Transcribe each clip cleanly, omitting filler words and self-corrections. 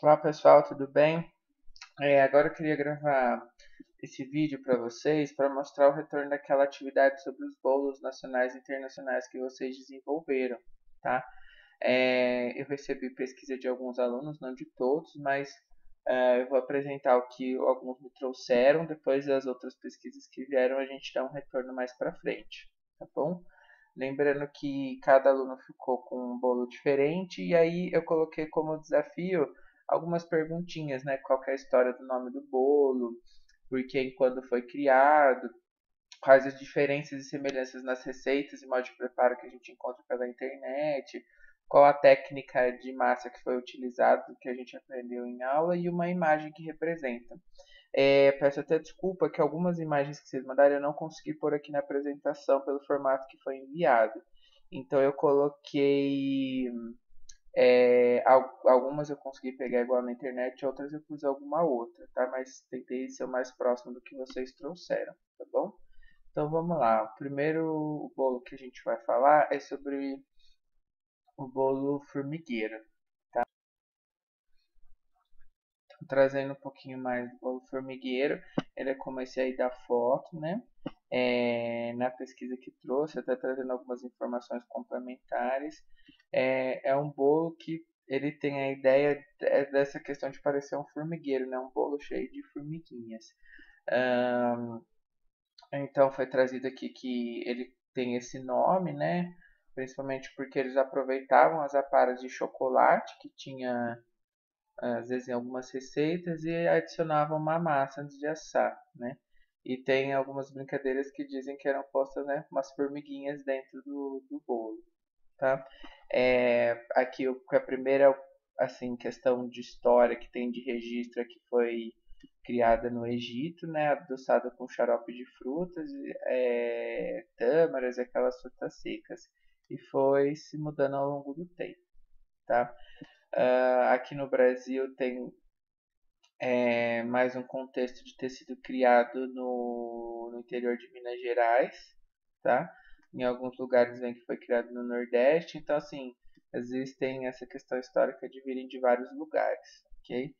Olá pessoal, tudo bem? Agora eu queria gravar esse vídeo para vocês para mostrar o retorno daquela atividade sobre os bolos nacionais e internacionais que vocês desenvolveram, tá? Eu recebi pesquisa de alguns alunos, não de todos, mas eu vou apresentar o que alguns me trouxeram. Depois das outras pesquisas que vieram, a gente dá um retorno mais para frente, tá bom? Lembrando que cada aluno ficou com um bolo diferente e aí eu coloquei como desafio algumas perguntinhas, né? Qual que é a história do nome do bolo, por que e quando foi criado, quais as diferenças e semelhanças nas receitas e modo de preparo que a gente encontra pela internet, qual a técnica de massa que foi utilizada, que a gente aprendeu em aula e uma imagem que representa. Peço até desculpa que algumas imagens que vocês mandaram eu não consegui pôr aqui na apresentação pelo formato que foi enviado. Então eu coloquei algumas eu consegui pegar igual na internet, outras eu pus alguma outra, tá? Mas tentei ser o mais próximo do que vocês trouxeram, tá bom? Então vamos lá. O primeiro bolo que a gente vai falar é sobre o bolo formigueiro. Trazendo um pouquinho mais do bolo formigueiro, ele é como esse aí da foto, né? Na pesquisa que trouxe, até trazendo algumas informações complementares. É um bolo que ele tem a ideia dessa questão de parecer um formigueiro, né? Um bolo cheio de formiguinhas. Ahn, então foi trazido aqui que ele tem esse nome, né? Principalmente porque eles aproveitavam as aparas de chocolate que tinha às vezes em algumas receitas e adicionavam uma massa antes de assar, né? E tem algumas brincadeiras que dizem que eram postas, né, umas formiguinhas dentro do bolo, tá? Aqui a primeira, assim, questão de história que tem de registro é que foi criada no Egito, né, adoçada com xarope de frutas, tâmaras, aquelas frutas secas, e foi se mudando ao longo do tempo, tá? Aqui no Brasil tem mais um contexto de ter sido criado no interior de Minas Gerais, tá? Em alguns lugares vem que foi criado no Nordeste, então assim, existem essa questão histórica de virem de vários lugares, ok?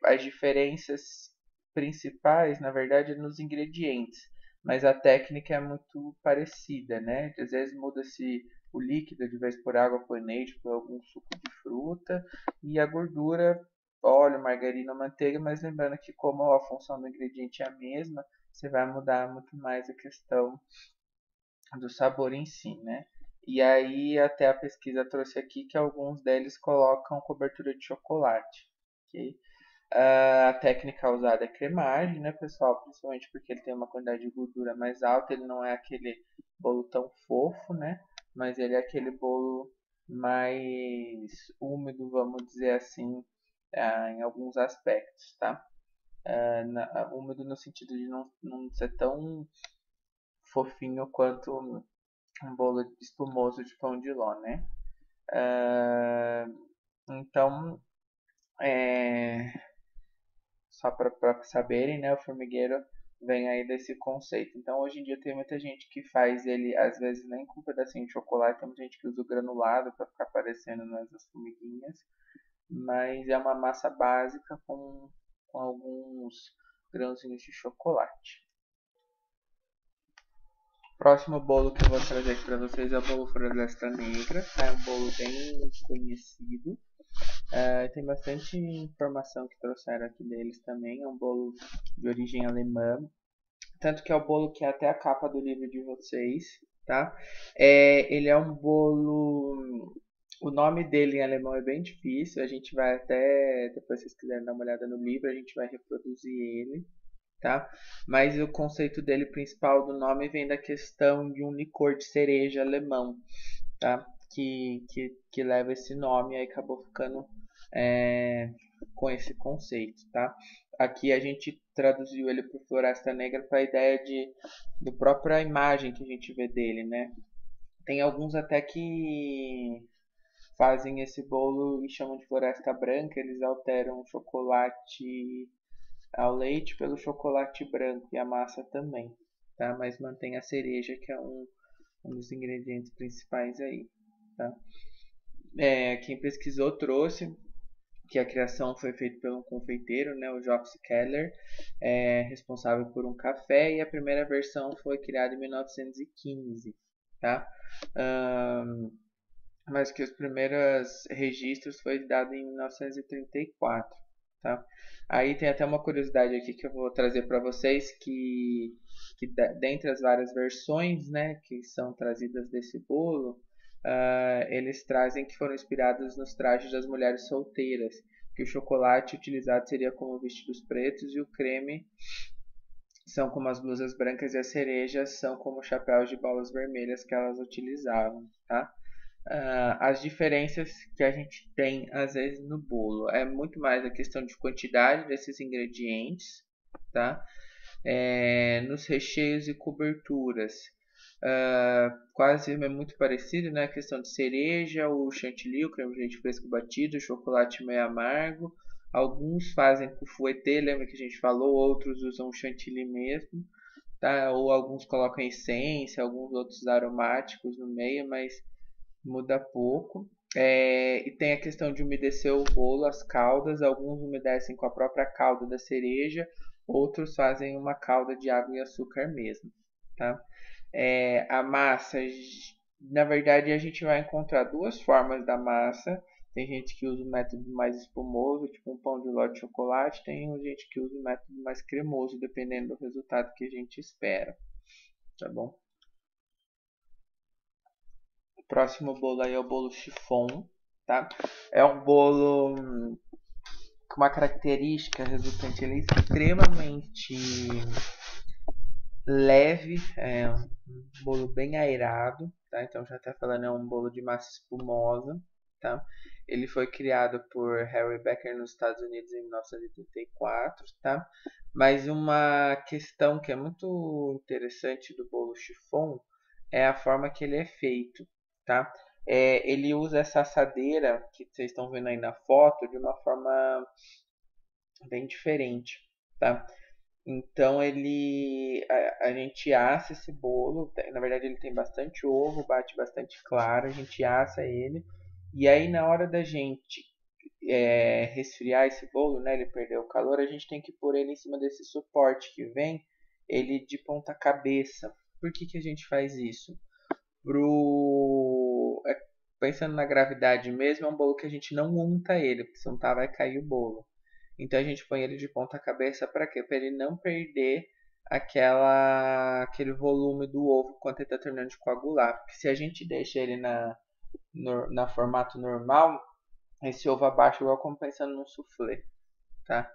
As diferenças principais, na verdade, é nos ingredientes, mas a técnica é muito parecida, né? Às vezes muda-se o líquido, de vez por água, por leite, por algum suco de fruta, e a gordura óleo, margarina ou manteiga, mas lembrando que como a função do ingrediente é a mesma, você vai mudar muito mais a questão do sabor em si, né? E aí até a pesquisa trouxe aqui que alguns deles colocam cobertura de chocolate, ok? A técnica usada é cremagem, né, pessoal? Principalmente porque ele tem uma quantidade de gordura mais alta, ele não é aquele bolo tão fofo, né? Mas ele é aquele bolo mais úmido, vamos dizer assim, em alguns aspectos, tá? Úmido no sentido de não ser tão fofinho quanto um bolo espumoso de pão de ló, né? Então, é, só para saberem, né, o formigueiro vem aí desse conceito. Então, hoje em dia tem muita gente que faz ele, às vezes nem com um pedacinho de chocolate, tem muita gente que usa o granulado para ficar aparecendo nas formiguinhas, mas é uma massa básica com alguns grãozinhos de chocolate. Próximo bolo que eu vou trazer aqui para vocês é o bolo Floresta Negra. É um bolo bem conhecido. Tem bastante informação que trouxeram aqui deles também. É um bolo de origem alemã. Tanto que é o bolo que é até a capa do livro de vocês, tá? Ele é um bolo. O nome dele em alemão é bem difícil. A gente vai até. Depois, se vocês quiserem dar uma olhada no livro, a gente vai reproduzir ele, tá? Mas o conceito dele principal do nome vem da questão de um licor de cereja alemão, tá? Que leva esse nome e aí acabou ficando é, com esse conceito, tá? Aqui a gente traduziu ele para Floresta Negra para a ideia do própria imagem que a gente vê dele, né? Tem alguns até que fazem esse bolo e chamam de Floresta Branca, eles alteram o chocolate ao leite pelo chocolate branco e a massa também, tá? Mas mantém a cereja que é um dos ingredientes principais aí, tá? Quem pesquisou trouxe que a criação foi feita pelo confeiteiro, né, o Jacques Keller, responsável por um café, e a primeira versão foi criada em 1915, tá? Mas que os primeiros registros foi dado em 1934, tá? Aí tem até uma curiosidade aqui que eu vou trazer para vocês que dentre as várias versões, né, que são trazidas desse bolo, eles trazem que foram inspirados nos trajes das mulheres solteiras, que o chocolate utilizado seria como vestidos pretos e o creme são como as blusas brancas e as cerejas são como chapéus de bolas vermelhas que elas utilizavam, tá? As diferenças que a gente tem às vezes no bolo é muito mais a questão de quantidade desses ingredientes, tá? Nos recheios e coberturas, quase é muito parecido, né? A questão de cereja, o chantilly, o creme de leite fresco batido, o chocolate meio amargo. Alguns fazem com fouettê, lembra que a gente falou? Outros usam chantilly mesmo, tá? Ou alguns colocam essência, alguns outros aromáticos no meio, mas muda pouco. E tem a questão de umedecer o bolo, as caldas. Alguns umedecem com a própria calda da cereja, outros fazem uma calda de água e açúcar mesmo, tá? A massa, na verdade, a gente vai encontrar duas formas da massa. Tem gente que usa o método mais espumoso, tipo um pão de ló de chocolate. Tem gente que usa o método mais cremoso, dependendo do resultado que a gente espera, tá bom? O próximo bolo aí é o bolo chiffon, tá? É um bolo com uma característica resultante, ele é extremamente leve, é um bolo bem aerado, tá? Então já está falando é um bolo de massa espumosa, tá? Ele foi criado por Harry Becker nos Estados Unidos em 1984, tá? Mas uma questão que é muito interessante do bolo chiffon é a forma que ele é feito, tá? Ele usa essa assadeira que vocês estão vendo aí na foto de uma forma bem diferente, tá? Então a gente assa esse bolo, na verdade ele tem bastante ovo, bate bastante claro, a gente assa ele e aí na hora da gente resfriar esse bolo, né, ele perdeu o calor, a gente tem que pôr ele em cima desse suporte que vem, ele de ponta cabeça. Por que a gente faz isso? Pensando na gravidade mesmo, é um bolo que a gente não unta ele, porque se untar vai cair o bolo. Então a gente põe ele de ponta cabeça para quê? Para ele não perder aquele volume do ovo quando ele está terminando de coagular. Porque se a gente deixa ele na formato normal, esse ovo abaixa igual como pensando num soufflé, tá?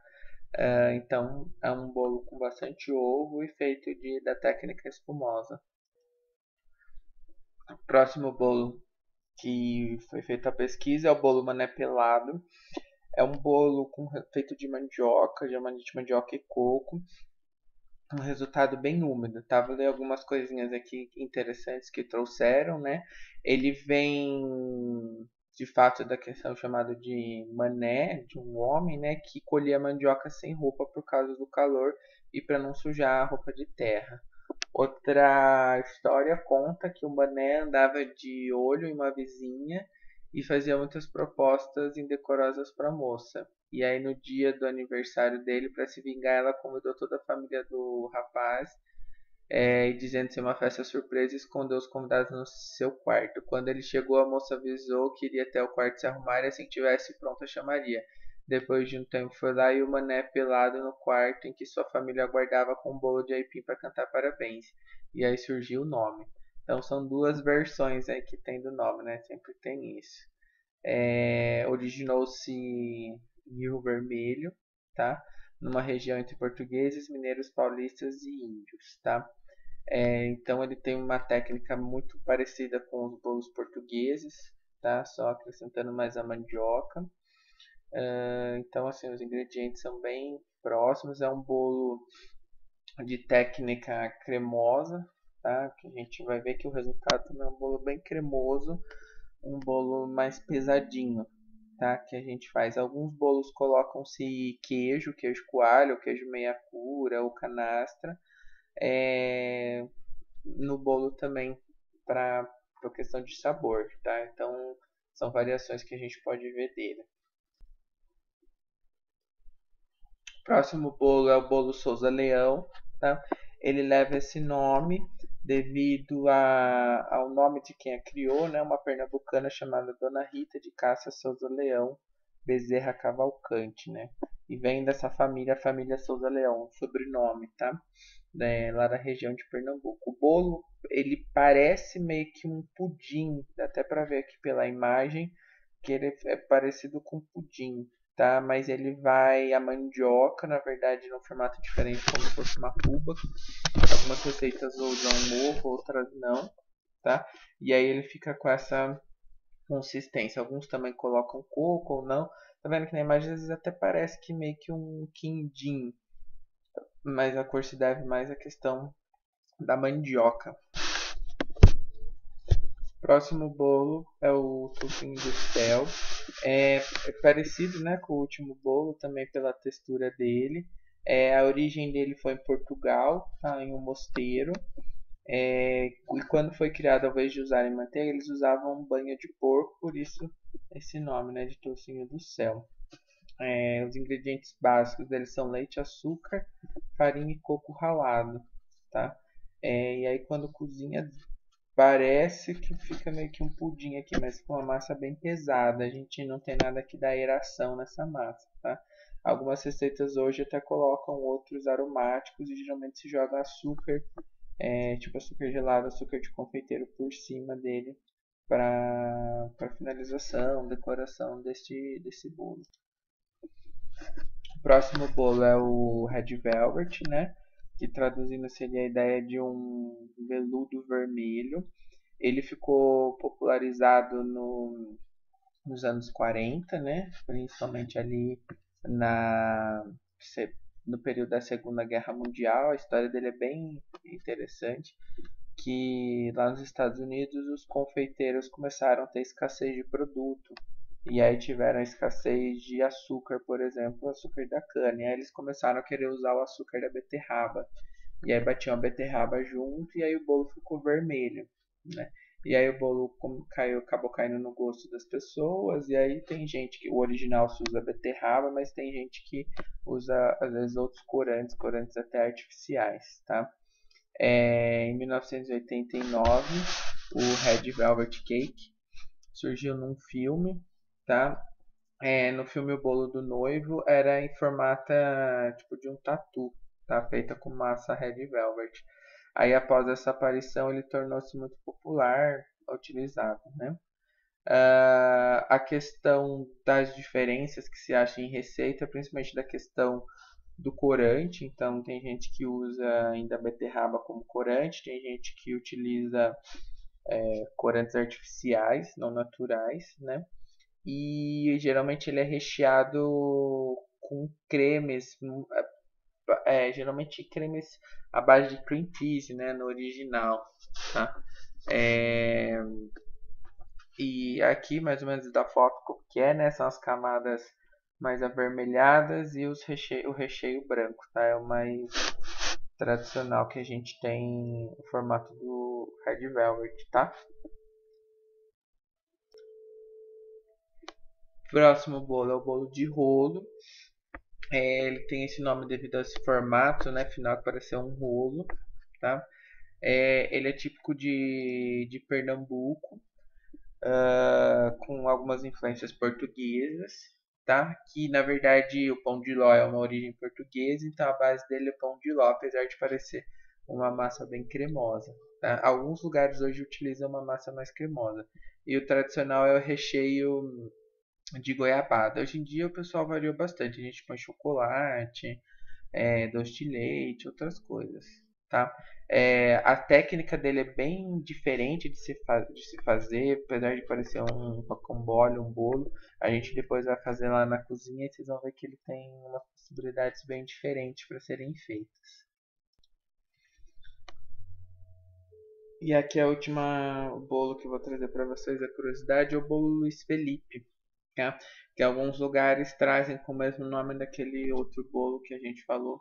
Então é um bolo com bastante ovo e feito da técnica espumosa. O próximo bolo que foi feita a pesquisa é o bolo mané pelado. É um bolo feito de mandioca, geralmente de mandioca e coco. Um resultado bem úmido, tá? Vou ler algumas coisinhas aqui interessantes que trouxeram, né? Ele vem de fato da questão chamada de mané, de um homem, né? Que colhia mandioca sem roupa por causa do calor e para não sujar a roupa de terra. Outra história conta que o Mané andava de olho em uma vizinha e fazia muitas propostas indecorosas para a moça. E aí no dia do aniversário dele, para se vingar, ela convidou toda a família do rapaz, dizendo ser uma festa surpresa e escondeu os convidados no seu quarto. Quando ele chegou, a moça avisou que iria até o quarto se arrumar e assim que tivesse pronto a chamaria. Depois de um tempo foi lá e o Mané pelado no quarto em que sua família aguardava com um bolo de aipim para cantar parabéns. E aí surgiu o nome. Então são duas versões aí que tem do nome, né? Sempre tem isso. Originou-se em Rio Vermelho, tá? Numa região entre portugueses, mineiros, paulistas e índios, tá? Então ele tem uma técnica muito parecida com os bolos portugueses, tá? Só acrescentando mais a mandioca. Então assim, os ingredientes são bem próximos. É um bolo de técnica cremosa, tá? Que a gente vai ver que o resultado também é um bolo bem cremoso, um bolo mais pesadinho, tá? Que a gente faz. Alguns bolos colocam-se queijo coalho, queijo meia cura ou canastra, no bolo também para questão de sabor, tá? Então são variações que a gente pode ver dele. Próximo bolo é o bolo Souza Leão, tá? Ele leva esse nome devido ao nome de quem a criou, né? Uma pernambucana chamada Dona Rita de Cássia Souza Leão Bezerra Cavalcante, né? E vem dessa família, a família Souza Leão, sobrenome, tá? Lá da região de Pernambuco. O bolo, ele parece meio que um pudim, dá até para ver aqui pela imagem que ele é parecido com pudim, tá? Mas ele vai a mandioca, na verdade, num formato diferente, como se fosse uma cuba. Algumas receitas usam ovo, outras não, tá? E aí ele fica com essa consistência. Alguns também colocam coco ou não. Tá vendo que na imagem às vezes até parece que meio que um quindim, mas a cor se deve mais à questão da mandioca. Próximo bolo é o tocinho do céu. É parecido, né, com o último bolo, também pela textura dele. A origem dele foi em Portugal, tá, em um mosteiro. E quando foi criado, ao invés de usarem manteiga, eles usavam banha de porco, por isso esse nome, né, de tocinho do céu. Os ingredientes básicos deles são leite, açúcar, farinha e coco ralado, tá? E aí quando cozinha parece que fica meio que um pudim aqui, mas com uma massa bem pesada. A gente não tem nada que dá aeração nessa massa, tá? Algumas receitas hoje até colocam outros aromáticos e geralmente se joga açúcar, tipo açúcar gelado, açúcar de confeiteiro por cima dele para finalização, decoração desse bolo. O próximo bolo é o Red Velvet, né? Que traduzindo seria a ideia de um veludo vermelho. Ele ficou popularizado nos anos 40, né? Principalmente ali na, no período da Segunda Guerra Mundial. A história dele é bem interessante, que lá nos Estados Unidos os confeiteiros começaram a ter escassez de produto. E aí tiveram escassez de açúcar, por exemplo, açúcar da cana. E aí eles começaram a querer usar o açúcar da beterraba. E aí batiam a beterraba junto e aí o bolo ficou vermelho, né? E aí o bolo acabou caindo no gosto das pessoas. E aí tem gente que o original se usa beterraba, mas tem gente que usa às vezes outros corantes até artificiais, tá? Em 1989, o Red Velvet Cake surgiu num filme, tá? No filme O Bolo do Noivo era em formato tipo de um tatu, tá? Feita com massa Red Velvet. Aí após essa aparição ele tornou-se muito popular, utilizado, né? A questão das diferenças que se acha em receita, principalmente da questão do corante. Então tem gente que usa ainda a beterraba como corante, tem gente que utiliza corantes artificiais, não naturais, né? E geralmente ele é recheado com cremes, geralmente cremes à base de cream cheese, né, no original, tá? É, e aqui mais ou menos da foto que é, né, são as camadas mais avermelhadas e o recheio branco, tá? É o mais tradicional que a gente tem o formato do Red Velvet, tá? Próximo bolo é o bolo de rolo. Ele tem esse nome devido a esse formato, né, final que parece um rolo, tá? Ele é típico de Pernambuco, com algumas influências portuguesas, tá? Que na verdade o pão de ló é uma origem portuguesa, então a base dele é pão de ló, apesar de parecer uma massa bem cremosa, tá? Alguns lugares hoje utilizam uma massa mais cremosa. E o tradicional é o recheio de goiabada. Hoje em dia o pessoal variou bastante. A gente põe chocolate, doce de leite, outras coisas, tá? A técnica dele é bem diferente de se fazer, apesar de parecer um rocambole, um bolo. A gente depois vai fazer lá na cozinha e vocês vão ver que ele tem umas possibilidades bem diferentes para serem feitas. E aqui a última bolo que eu vou trazer para vocês, a curiosidade, é o bolo Luiz Felipe, tá? Que alguns lugares trazem com o mesmo nome daquele outro bolo que a gente falou,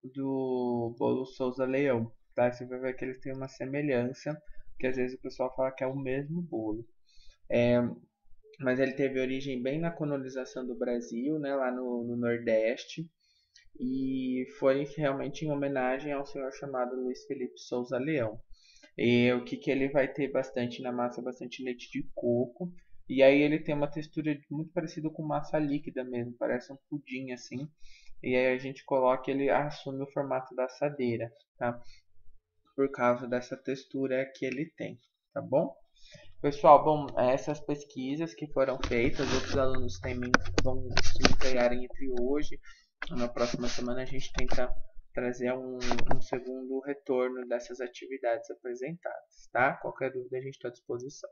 do bolo Souza Leão, tá? Você vai ver que eles têm uma semelhança, que às vezes o pessoal fala que é o mesmo bolo. mas ele teve origem bem na colonização do Brasil, né, lá no Nordeste, e foi realmente em homenagem ao senhor chamado Luiz Felipe Souza Leão. E o que ele vai ter bastante na massa, bastante leite de coco. E aí ele tem uma textura muito parecida com massa líquida mesmo, parece um pudim assim. E aí a gente coloca, ele assume o formato da assadeira, tá? Por causa dessa textura que ele tem, tá bom? Pessoal, bom, essas pesquisas que foram feitas, outros alunos também vão se empenharem entre hoje. Na próxima semana a gente tenta trazer um segundo retorno dessas atividades apresentadas, tá? Qualquer dúvida a gente está à disposição.